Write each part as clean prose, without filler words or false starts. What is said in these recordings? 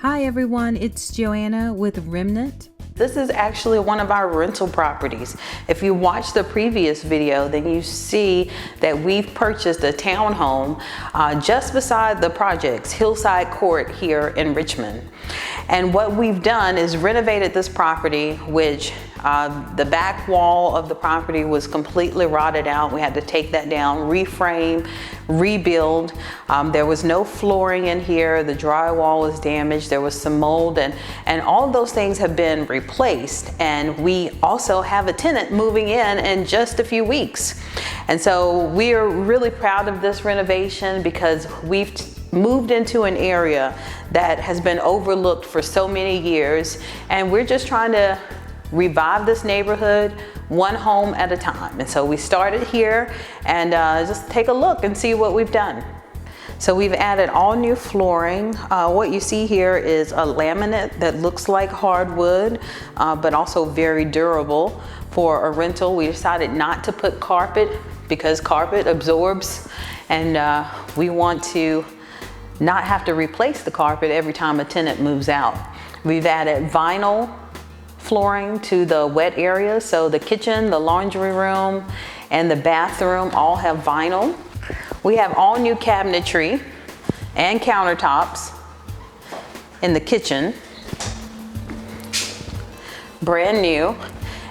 Hi everyone, it's Joanna with Remnant. This is actually one of our rental properties. If you watch the previous video, then you see that we've purchased a townhome just beside the projects, Hillside Court here in Richmond. And what we've done is renovated this property, which the back wall of the property was completely rotted out. We had to take that down, reframe, rebuild. There was no flooring in here. The drywall was damaged. There was some mold, and all of those things have been replaced. And we also have a tenant moving in just a few weeks. And so we are really proud of this renovation because we've moved into an area that has been overlooked for so many years, and we're just trying to revive this neighborhood one home at a time. And so we started here, and just take a look and see what we've done. So we've added all new flooring. What you see here is a laminate that looks like hardwood, but also very durable for a rental. We decided not to put carpet because carpet absorbs, and we want to not have to replace the carpet every time a tenant moves out. We've added vinyl flooring to the wet areas, so the kitchen, the laundry room, and the bathroom all have vinyl. We have all new cabinetry and countertops in the kitchen, brand new,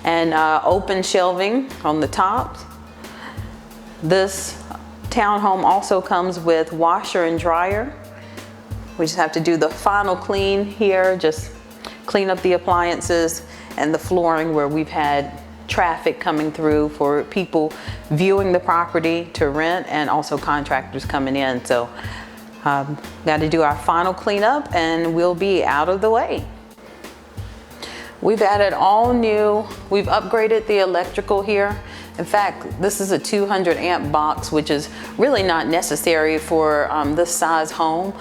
and open shelving on the tops. This townhome also comes with washer and dryer. We just have to do the final clean here, just clean up the appliances and the flooring where we've had traffic coming through for people viewing the property to rent, and also contractors coming in. So got to do our final cleanup and we'll be out of the way. We've added all new, we've upgraded the electrical here. In fact, this is a 200 amp box, which is really not necessary for this size home,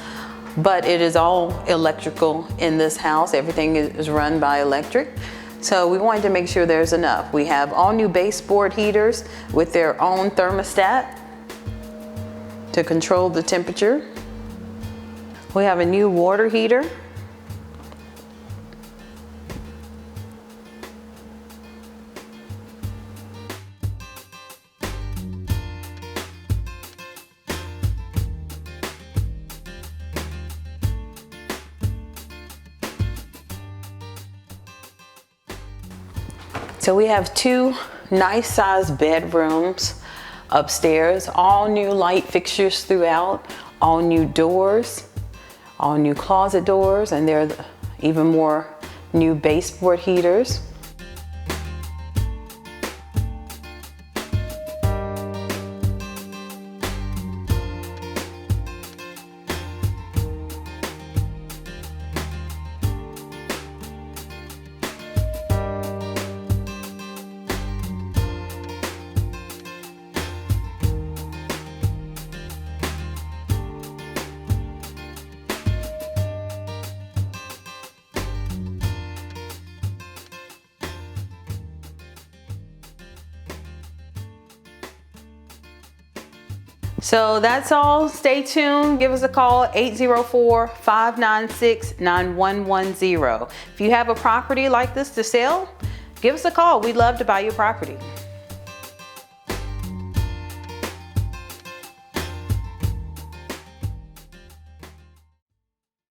but it is all electrical in this house. Everything is run by electric. So we wanted to make sure there's enough. We have all new baseboard heaters with their own thermostat to control the temperature. We have a new water heater. So we have two nice sized bedrooms upstairs, all new light fixtures throughout, all new doors, all new closet doors, and there are even more new baseboard heaters. So that's all. Stay tuned. Give us a call, 804-596-9110. If you have a property like this to sell, give us a call. We'd love to buy your property.